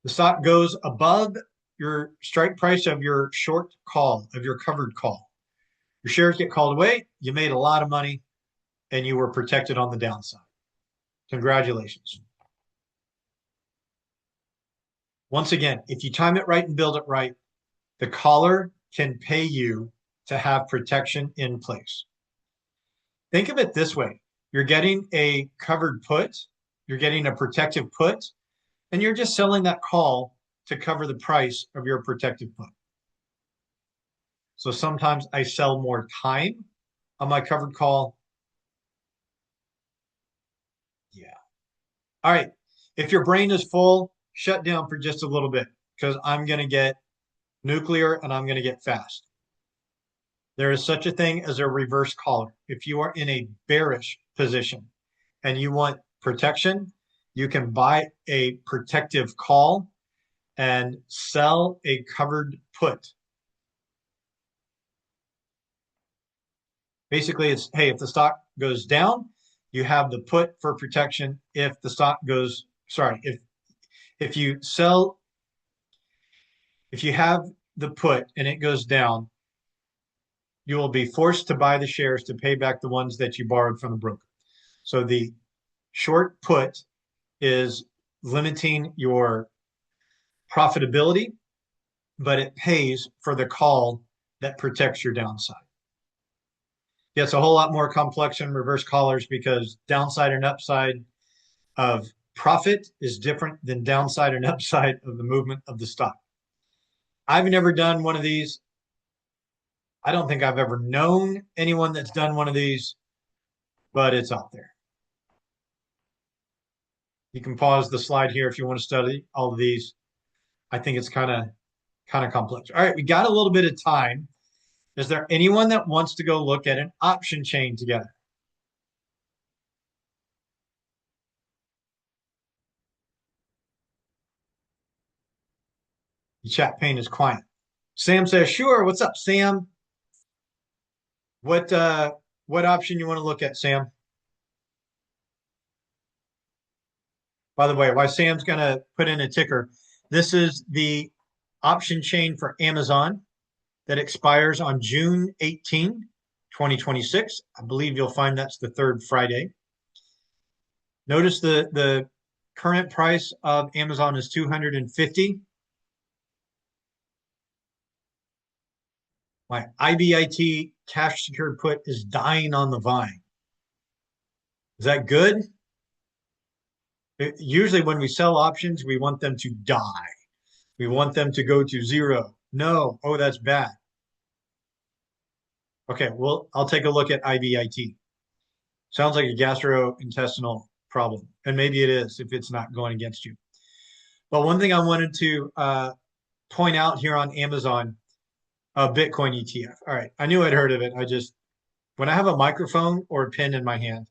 The stock goes above your strike price of your short call, of your covered call. Your shares get called away. You made a lot of money and you were protected on the downside. Congratulations. Once again, if you time it right and build it right, the caller can pay you to have protection in place. Think of it this way. You're getting a covered put, you're getting a protective put, and you're just selling that call to cover the price of your protective put. So sometimes I sell more time on my covered call. Yeah. All right. If your brain is full, shut down for just a little bit because I'm going to get nuclear and I'm going to get fast. There is such a thing as a reverse caller. If you are in a bearish position and you want protection, you can buy a protective call and sell a covered put. Basically, it's, hey, if the stock goes down, you have the put for protection. If the stock goes, sorry, if you sell, if you have the put and it goes down, you will be forced to buy the shares to pay back the ones that you borrowed from the broker. So the short put is limiting your profitability, but it pays for the call that protects your downside. Yeah, it's a whole lot more complex in reverse callers because downside and upside of profit is different than downside and upside of the movement of the stock. I've never done one of these. I don't think I've ever known anyone that's done one of these, but it's out there. You can pause the slide here if you want to study all of these. I think it's kind of complex. All right, we got a little bit of time. Is there anyone that wants to go look at an option chain together? The chat pane is quiet. Sam says, sure. What's up, Sam? What uh what option you want to look at, Sam? By the way, while Sam's gonna put in a ticker, this is the option chain for Amazon that expires on June 18, 2026. I believe you'll find that's the third Friday. Notice the current price of Amazon is 250. My IBIT cash secured put is dying on the vine. Is that good? Usually when we sell options, we want them to die. We want them to go to zero. No. Oh, that's bad. Okay, well, I'll take a look at IBIT. Sounds like a gastrointestinal problem, and maybe it is if it's not going against you. But one thing I wanted to point out here on Amazon, Bitcoin ETF. All right, I knew I'd heard of it. When I have a microphone or a pen in my hand,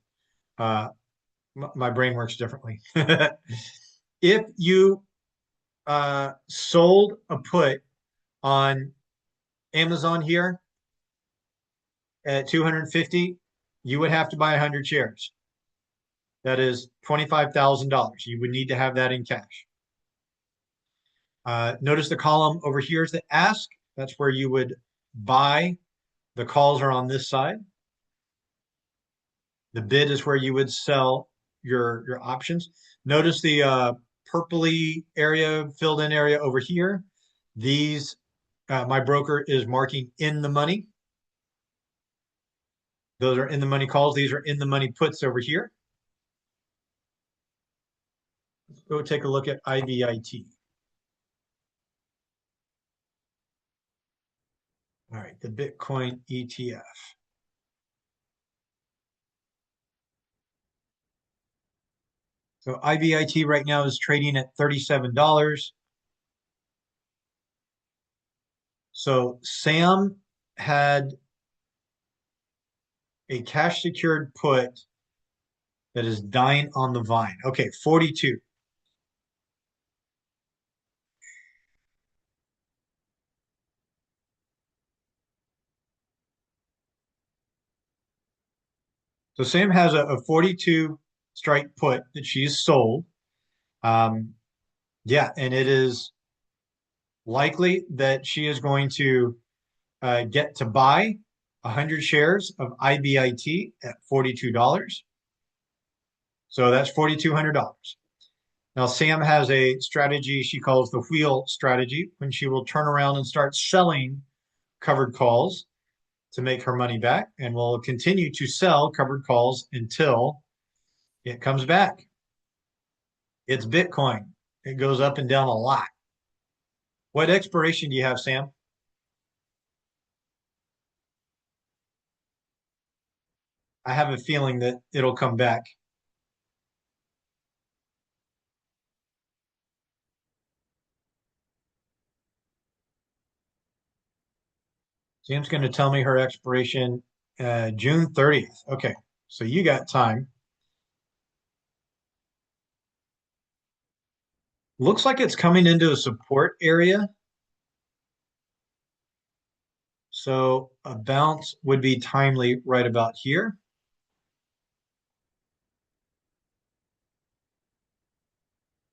uh, my brain works differently. If you sold a put on Amazon here at 250, you would have to buy 100 shares. That is $25,000. You would need to have that in cash. Notice the column over here is the ask. That's where you would buy. The calls are on this side. The bid is where you would sell your options. Notice the purpley area, filled in area over here. These, my broker is marking in the money. Those are in the money calls. These are in the money puts over here. Let's go take a look at IBIT. All right, the Bitcoin ETF. So IBIT right now is trading at $37. So Sam had a cash secured put that is dying on the vine. Okay, 42. So Sam has a 42 strike put that she's sold. Um, yeah, and it is likely that she is going to get to buy 100 shares of IBIT at $42. So that's $4,200. Now, Sam has a strategy she calls the wheel strategy, when she will turn around and start selling covered calls to make her money back, and will continue to sell covered calls until it comes back. It's Bitcoin. It goes up and down a lot. What expiration do you have, Sam? I have a feeling that it'll come back. Sam's going to tell me her expiration June 30th. Okay, so you got time. Looks like it's coming into a support area. So a bounce would be timely right about here.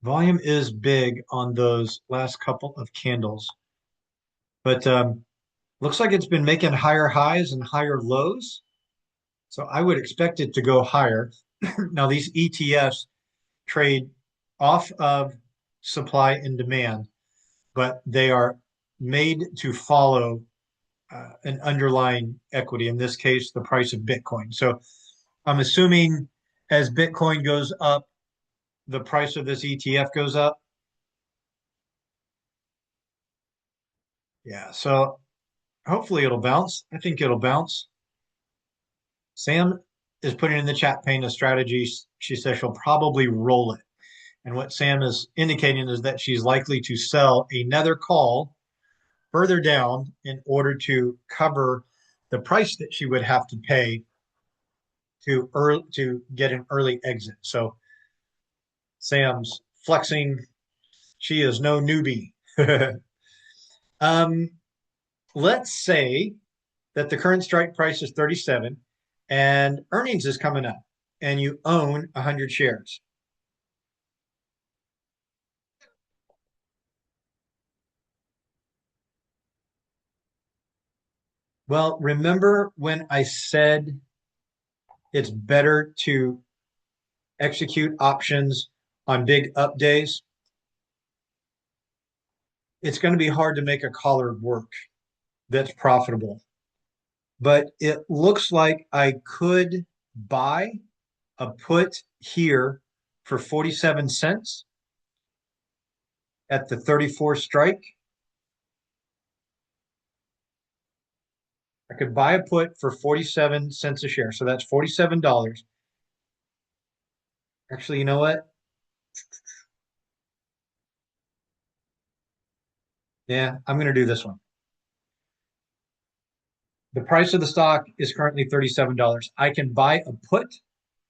Volume is big on those last couple of candles, but looks like it's been making higher highs and higher lows. So I would expect it to go higher. Now, these ETFs trade off of supply and demand, but they are made to follow an underlying equity, in this case, the price of Bitcoin. So I'm assuming as Bitcoin goes up, the price of this ETF goes up. Yeah, so hopefully it'll bounce. I think it'll bounce. Sam is putting in the chat pane a strategy. She says she'll probably roll it. And what Sam is indicating is that she's likely to sell another call further down in order to cover the price that she would have to pay to get an early exit. So Sam's flexing. She is no newbie. um, let's say that the current strike price is 37 and earnings is coming up and you own 100 shares. Well, remember when I said it's better to execute options on big up days? It's going to be hard to make a collar work that's profitable. But it looks like I could buy a put here for 47 cents at the 34 strike. I could buy a put for 47 cents a share. So that's $47. Actually, you know what? Yeah, I'm going to do this one. The price of the stock is currently $37. I can buy a put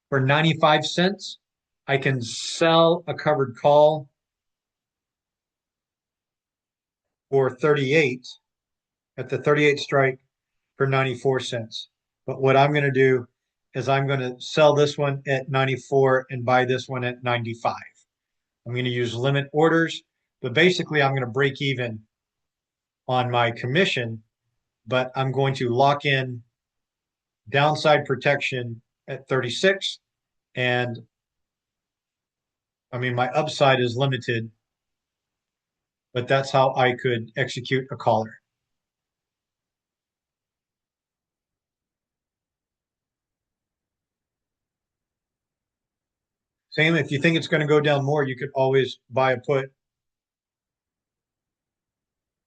for 95 cents. I can sell a covered call for 38 at the 38 strike for 94 cents. But what I'm going to do is I'm going to sell this one at 94 and buy this one at 95. I'm going to use limit orders, but basically I'm going to break even on my commission, but I'm going to lock in downside protection at 36. And I mean, my upside is limited, but that's how I could execute a collar. Same, if you think it's going to go down more, you could always buy a put,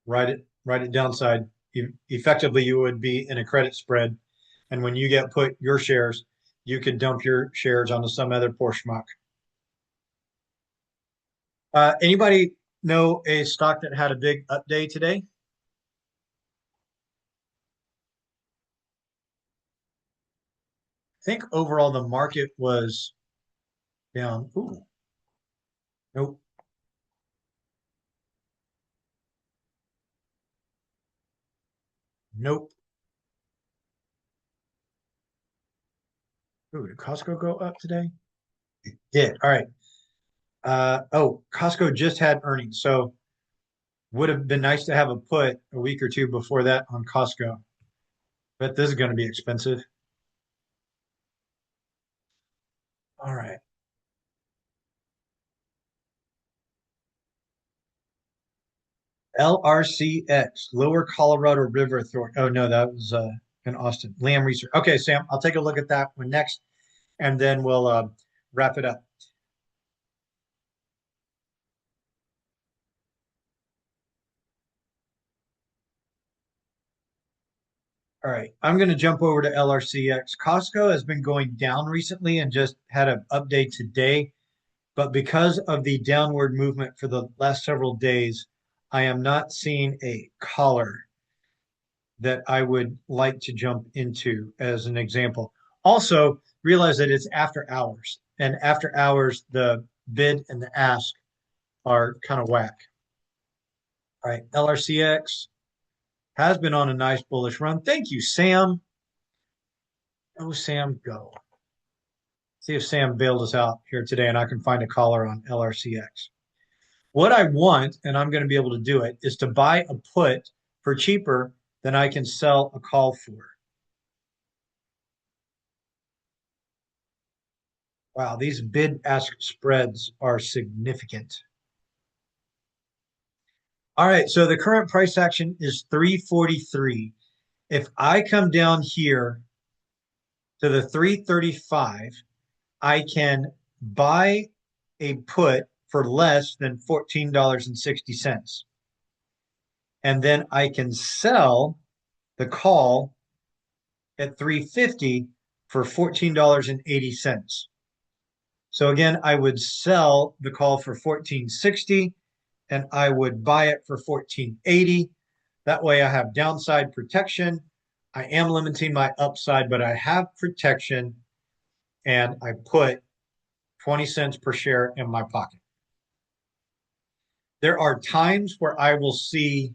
write it downside. Effectively, you would be in a credit spread. And when you get put your shares, you could dump your shares onto some other poor schmuck. Anybody know a stock that had a big up day today? I think overall the market was down. Ooh, nope, nope. Ooh, did Costco go up today? It did. All right. Oh, Costco just had earnings, so would have been nice to have a put a week or two before that on Costco. But this is going to be expensive. All right. LRCX, Lower Colorado River Authority. Oh no, that was in Austin. Lamb Research. Okay, Sam, I'll take a look at that one next, and then we'll wrap it up. All right, I'm going to jump over to LRCX. Costco has been going down recently and just had an update today, but because of the downward movement for the last several days, I am not seeing a collar that I would like to jump into as an example. Also, realize that it's after hours, and after hours, the bid and the ask are kind of whack. All right, LRCX has been on a nice bullish run. Thank you, Sam. Oh, Sam, go. See if Sam bailed us out here today and I can find a caller on LRCX. What I want, and I'm going to be able to do it, is to buy a put for cheaper than I can sell a call for. Wow, these bid ask spreads are significant. All right, so the current price action is 343. If I come down here to the 335, I can buy a put for less than $14.60. And 60 cents. And then I can sell the call at 350 for $14.80. So again, I would sell the call for 1460 and I would buy it for 1480. That way I have downside protection. I am limiting my upside, but I have protection and I put 20 cents per share in my pocket. There are times where I will see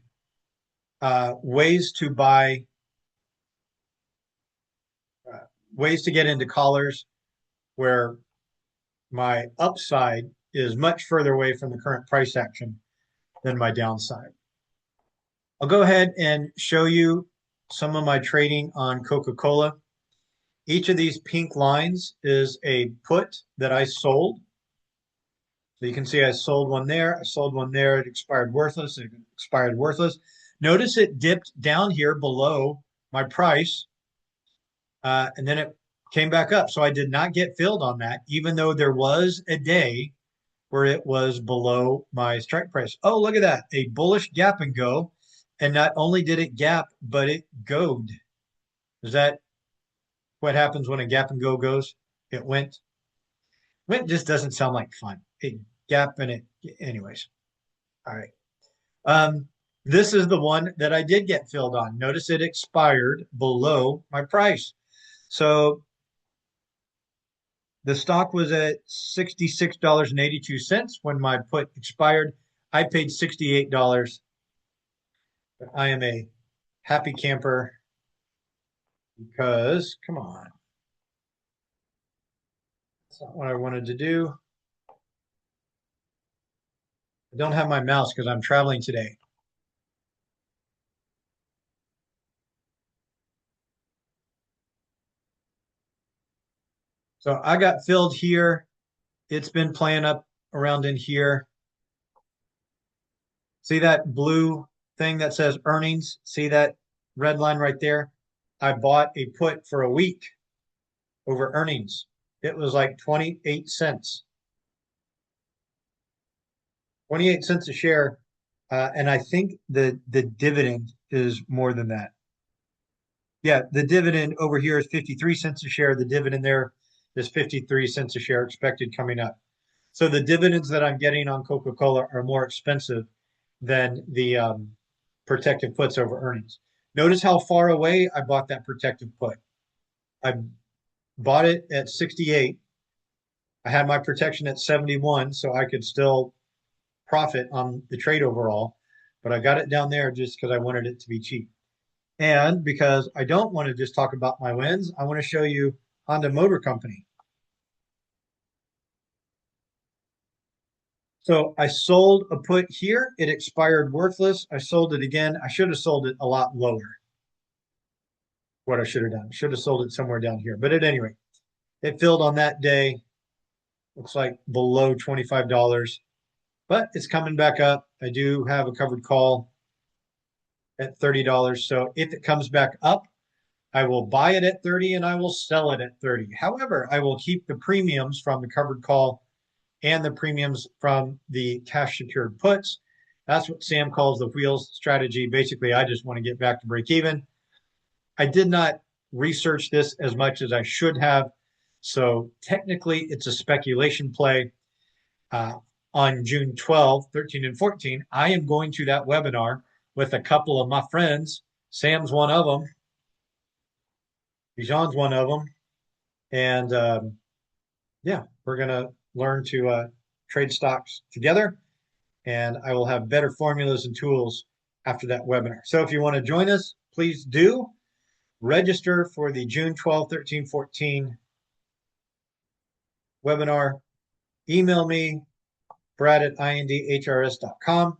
ways to buy, ways to get into collars where my upside is much further away from the current price action than my downside. I'll go ahead and show you some of my trading on Coca-Cola. Each of these pink lines is a put that I sold. So you can see I sold one there, I sold one there, it expired worthless, it expired worthless. Notice it dipped down here below my price, and then it came back up. So I did not get filled on that, even though there was a day where it was below my strike price. Oh, look at that, a bullish gap and go. And not only did it gap, but it goed. Is that what happens when a gap and go goes? It went. Went just doesn't sound like fun. It gap and it, anyways. All right. This is the one that I did get filled on. Notice it expired below my price. So the stock was at $66.82 when my put expired. I paid $68. But I am a happy camper because, come on. That's not what I wanted to do. I don't have my mouse because I'm traveling today. So I got filled here. It's been playing up around in here. See that blue thing that says earnings? See that red line right there? I bought a put for a week over earnings. It was like 28 cents. 28 cents a share. And I think the dividend is more than that. Yeah, the dividend over here is 53 cents a share. The dividend there is 53 cents a share expected coming up. So the dividends that I'm getting on Coca-Cola are more expensive than the protective puts over earnings. Notice how far away I bought that protective put. I bought it at 68. I had my protection at 71, so I could still profit on the trade overall. But I got it down there just because I wanted it to be cheap. And because I don't want to just talk about my wins, I want to show you Honda Motor Company. So I sold a put here. It expired worthless. I sold it again. I should have sold it a lot lower. What I should have done. Should have sold it somewhere down here. But at any rate, it filled on that day. Looks like below $25. But it's coming back up. I do have a covered call at $30. So if it comes back up, I will buy it at 30 and I will sell it at 30. However, I will keep the premiums from the covered call and the premiums from the cash secured puts. That's what Sam calls the wheels strategy. Basically, I just want to get back to break even. I did not research this as much as I should have. So technically, it's a speculation play. On June 12, 13, and 14, I am going to that webinar with a couple of my friends. Sam's one of them. Bijan's one of them. And yeah, we're going to learn to trade stocks together. And I will have better formulas and tools after that webinar. So if you want to join us, please do register for the June 12, 13, 14 webinar. Email me, brad@indhrs.com,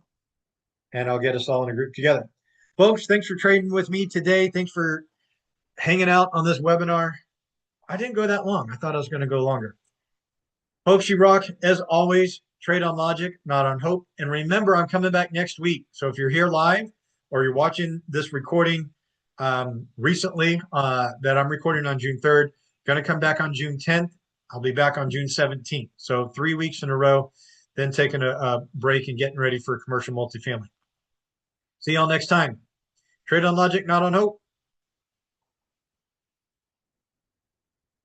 and I'll get us all in a group together. Folks, thanks for trading with me today. Thanks for hanging out on this webinar. I didn't go that long. I thought I was going to go longer. Folks, you rock. As always, trade on logic, not on hope. And remember, I'm coming back next week. So if you're here live or you're watching this recording recently that I'm recording on June 3rd, going to come back on June 10th. I'll be back on June 17th. So 3 weeks in a row, then taking a break and getting ready for commercial multifamily. See y'all next time. Trade on logic, not on hope.